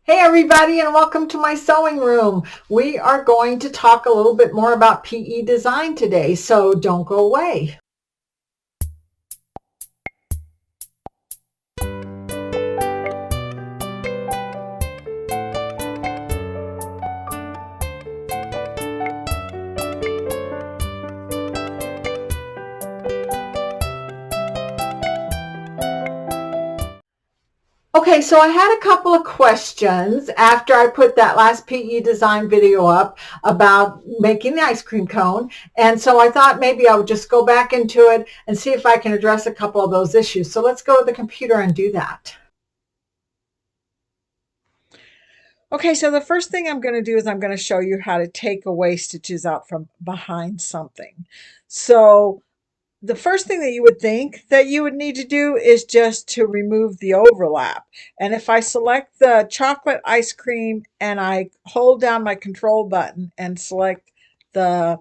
Hey everybody, and welcome to my sewing room. We are going to talk a little bit more about PE design today, so don't go away. Okay, so I had a couple of questions after I put that last PE design video up about making the ice cream cone. And so I thought maybe I would just go back into it and see if I can address a couple of those issues. So let's go to the computer and do that. Okay, so the first thing I'm going to do is I'm going to show you how to take away stitches out from behind something. So the first thing that you would think that you would need to do is just to remove the overlap. And if I select the chocolate ice cream and I hold down my control button and select the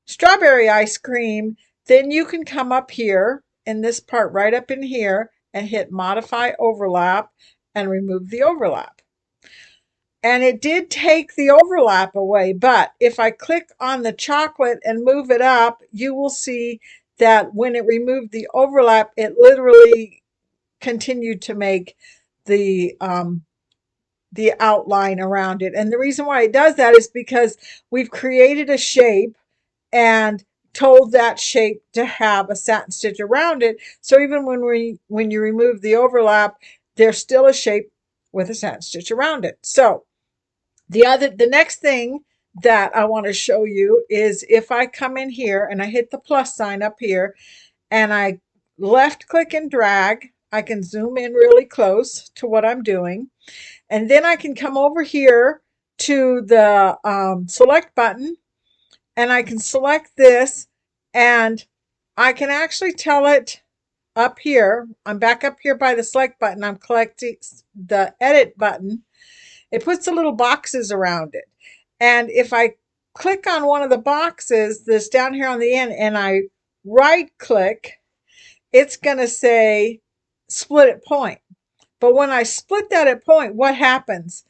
strawberry ice cream, then you can come up here in this part right up in here and hit modify overlap and remove the overlap. And it did take the overlap away, but if I click on the chocolate and move it up, you will see that when it removed the overlap, it literally continued to make the outline around it. And the reason why it does that is because we've created a shape and told that shape to have a satin stitch around it. So even when you remove the overlap, there's still a shape with a satin stitch around it. So the next thing that I want to show you is if I come in here and I hit the plus sign up here and I left click and drag, I can zoom in really close to what I'm doing. And then I can come over here to the select button and I can select this and I can actually tell it up here. I'm back up here by the select button. I'm collecting the edit button. It puts the little boxes around it. And if I click on one of the boxes that's down here on the end and I right click, it's going to say split at point. But when I split that at point, what happens?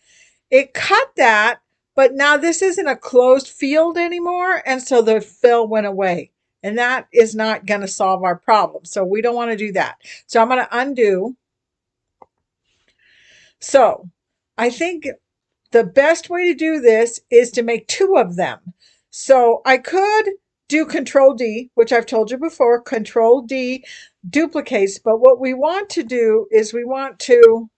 It cut that, but now this isn't a closed field anymore. And so the fill went away. And that is not going to solve our problem. So we don't want to do that. So I'm going to undo. So I think the best way to do this is to make two of them. So I could do Control D, which I've told you before. Control D duplicates, but what we want to do is we want to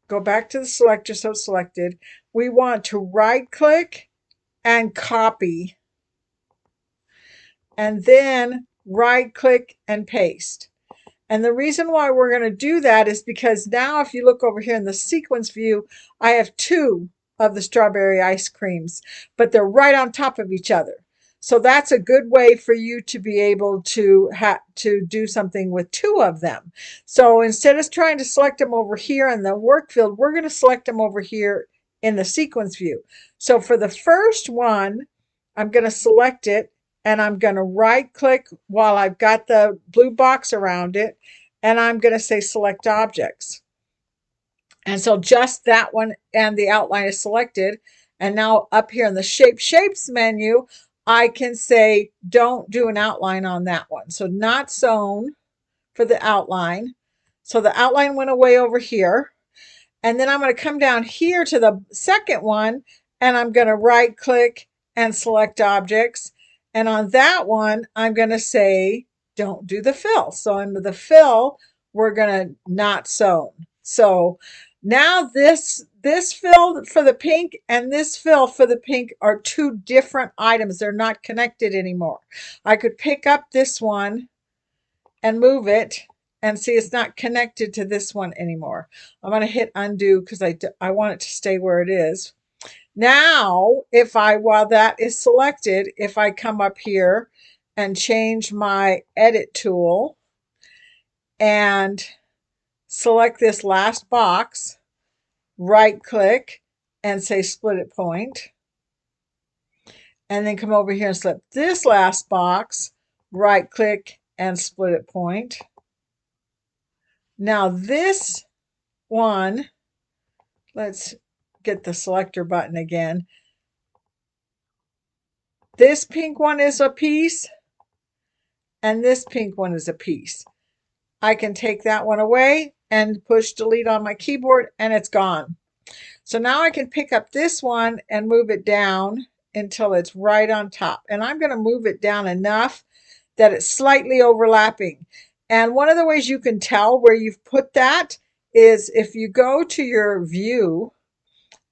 go back to the selector, so it's selected. We want to right click and copy, and then right click and paste. And the reason why we're going to do that is because now if you look over here in the sequence view, I have two of the strawberry ice creams, but they're right on top of each other. So that's a good way for you to be able to do something with two of them. So instead of trying to select them over here in the work field, we're going to select them over here in the sequence view. So for the first one, I'm going to select it and I'm going to right click while I've got the blue box around it, and I'm going to say select objects. And so just that one and the outline is selected. And now up here in the shapes menu, I can say don't do an outline on that one. So not sewn for the outline. So the outline went away over here. And then I'm going to come down here to the second one and I'm going to right click and select objects. And on that one, I'm going to say, don't do the fill. So under the fill, we're going to not sewn. So now this fill for the pink and this fill for the pink are two different items. They're not connected anymore. I could pick up this one and move it and see it's not connected to this one anymore. I'm going to hit undo because I want it to stay where it is. Now, while that is selected, if I come up here and change my edit tool and select this last box, right click and say split at point, and then come over here and select this last box, right click and split at point. Now this one let's get the selector button again. This pink one is a piece, and this pink one is a piece. I can take that one away and push delete on my keyboard, and it's gone. So now I can pick up this one and move it down until it's right on top. And I'm going to move it down enough that it's slightly overlapping. And one of the ways you can tell where you've put that is if you go to your view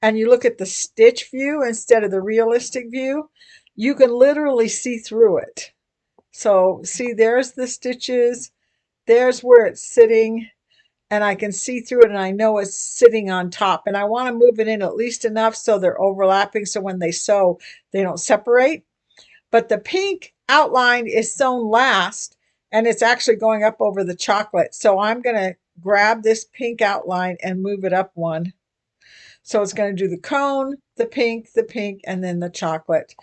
and you look at the stitch view instead of the realistic view, you can literally see through it. So see, there's the stitches, there's where it's sitting, and I can see through it and I know it's sitting on top. And I want to move it in at least enough so they're overlapping so when they sew, they don't separate. But the pink outline is sewn last and it's actually going up over the chocolate. So I'm going to grab this pink outline and move it up one. So it's going to do the cone, the pink, and then the chocolate.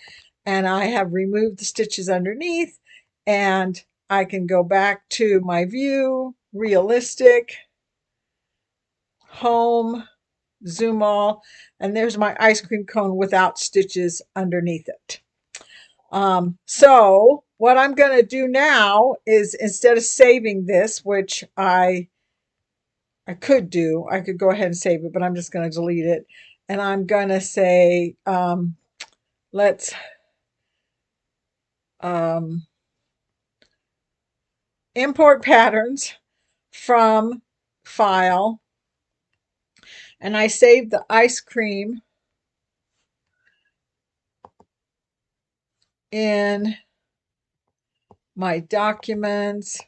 And I have removed the stitches underneath, and I can go back to my view, realistic, home, zoom all, and there's my ice cream cone without stitches underneath it. So what I'm going to do now is, instead of saving this, which I could do, I could go ahead and save it, but I'm just going to delete it. And I'm going to say, let's import patterns from file. And I saved the ice cream in my documents,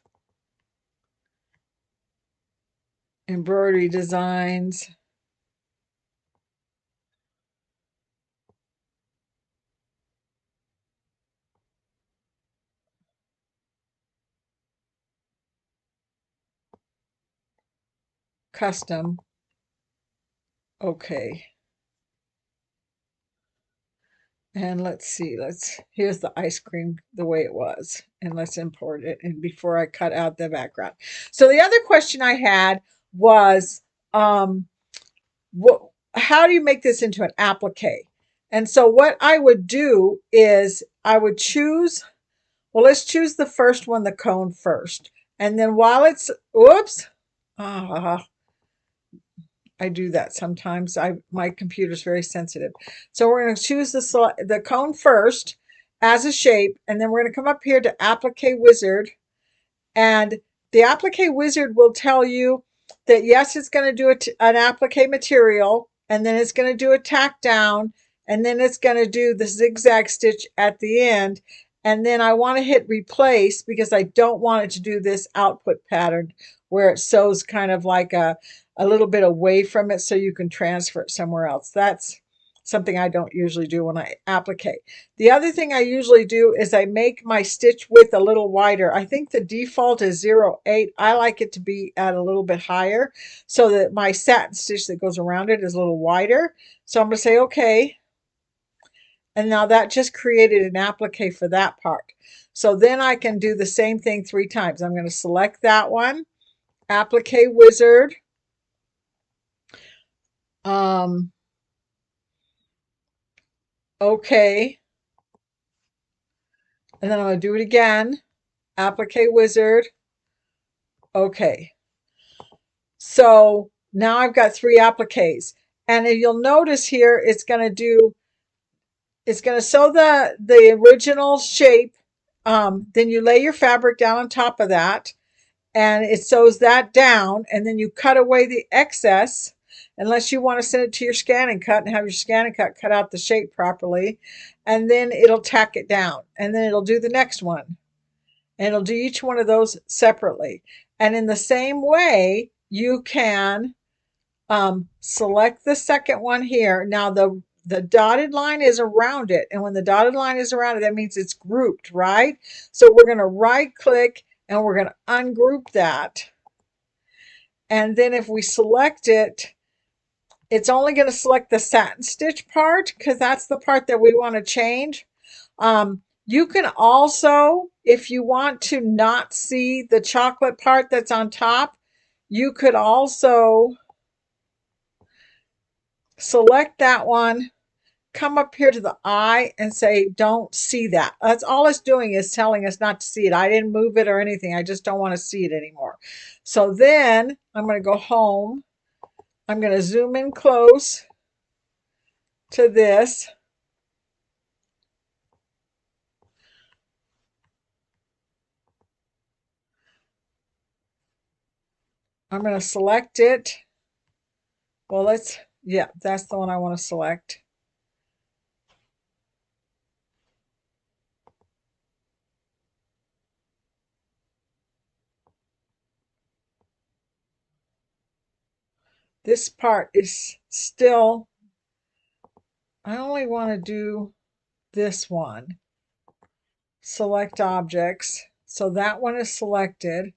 embroidery designs, custom. Okay. And let's see, here's the ice cream the way it was, and let's import it. And before I cut out the background. So the other question I had was, how do you make this into an applique? And so what I would do is I would choose, well, let's choose the first one, the cone first. And then while it's, oops, I do that sometimes. My computer's very sensitive. So we're going to choose the cone first as a shape, and then we're going to come up here to Applique Wizard, and the Applique Wizard will tell you that yes, it's going to do an applique material, and then it's going to do a tack down, and then it's going to do the zigzag stitch at the end. And then I want to hit replace because I don't want it to do this output pattern where it sews kind of like a little bit away from it so you can transfer it somewhere else. That's something I don't usually do when I applique. The other thing I usually do is I make my stitch width a little wider. I think the default is 0.8. I like it to be at a little bit higher so that my satin stitch that goes around it is a little wider. So I'm going to say okay. And now that just created an applique for that part. So then I can do the same thing 3 times. I'm going to select that one, Applique Wizard. Okay. And then I'm going to do it again, Applique Wizard. Okay. So now I've got 3 appliques. And you'll notice here it's going to sew the original shape. Then you lay your fabric down on top of that, and it sews that down, and then you cut away the excess, unless you want to send it to your scan and cut and have your scan and cut out the shape properly, and then it'll tack it down, and then it'll do the next one, and it'll do each one of those separately. And in the same way, you can select the second one here. Now the dotted line is around it, and when the dotted line is around it, that means it's grouped, right? So we're going to right click and we're going to ungroup that. And then if we select it, it's only going to select the satin stitch part because that's the part that we want to change. You can also, if you want to not see the chocolate part that's on top, you could also select that one, come up here to the eye and say, don't see that. That's all it's doing, is telling us not to see it. I didn't move it or anything. I just don't want to see it anymore. So then I'm going to go home. I'm going to zoom in close to this. I'm going to select it. Well, yeah, that's the one I want to select. This part is still, I only want to do this one. Select objects. So that one is selected.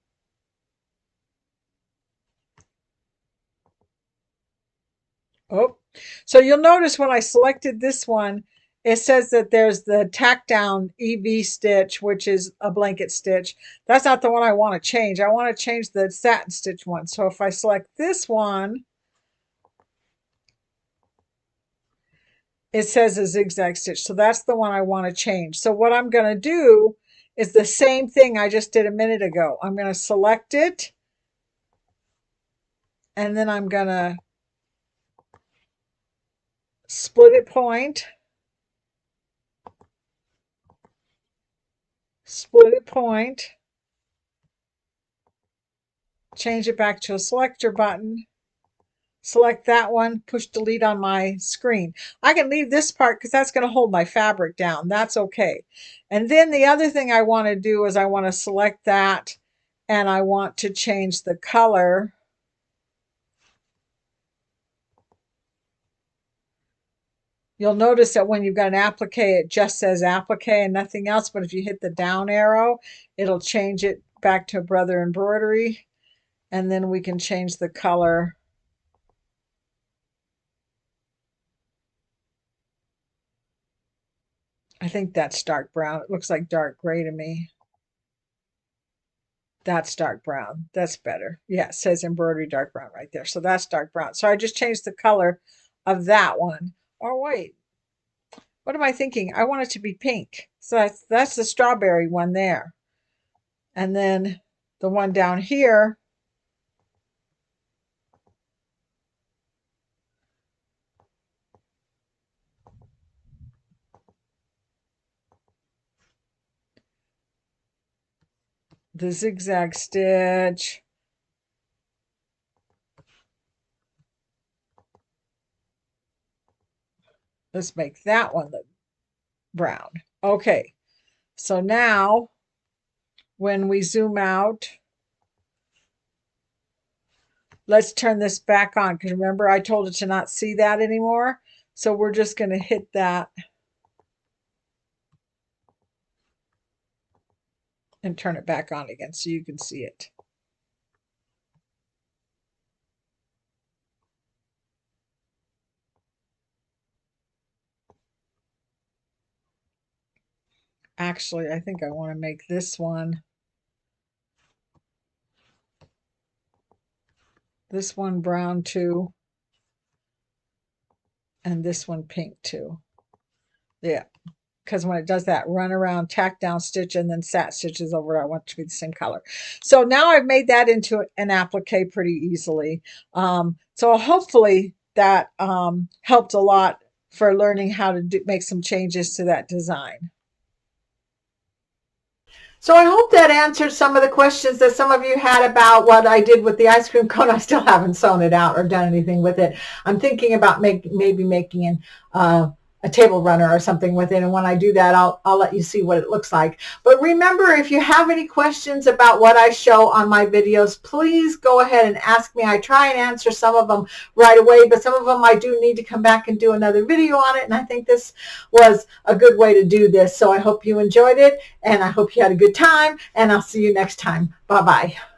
Oh, so you'll notice when I selected this one, it says that there's the tack down EV stitch, which is a blanket stitch. That's not the one I want to change. I want to change the satin stitch one. So if I select this one, it says a zigzag stitch. So that's the one I want to change. So what I'm going to do is the same thing I just did a minute ago. I'm going to select it, and then I'm going to split it point, split it point, change it back to a selector button, select that one, push delete on my screen. I can leave this part because that's going to hold my fabric down. That's okay. And then the other thing I want to do is I want to select that, and I want to change the color. You'll notice that when you've got an applique, it just says applique and nothing else. But if you hit the down arrow, it'll change it back to Brother Embroidery. And then we can change the color. I think that's dark brown. It looks like dark gray to me. That's dark brown. That's better. Yeah, it says embroidery dark brown right there. So that's dark brown. So I just changed the color of that one. Or wait, what am I thinking? I want it to be pink. So that's the strawberry one there. And then the one down here, the zigzag stitch. Let's make that one the brown. Okay, so now when we zoom out, let's turn this back on, because remember I told it to not see that anymore. So we're just going to hit that and turn it back on again so you can see it. Actually, I think I want to make this one brown too, and this one pink too. Yeah, because when it does that run around tack down stitch and then sat stitches over, I want it to be the same color. So now I've made that into an applique pretty easily. So hopefully that helped a lot for learning how to make some changes to that design. So I hope that answered some of the questions that some of you had about what I did with the ice cream cone. I still haven't sewn it out or done anything with it. I'm thinking about maybe making a table runner or something with it, and when I do that, I'll let you see what it looks like. But remember, if you have any questions about what I show on my videos, please go ahead and ask me. I try and answer some of them right away, but some of them I do need to come back and do another video on it, and I think this was a good way to do this. So I hope you enjoyed it, and I hope you had a good time, and I'll see you next time. Bye-bye.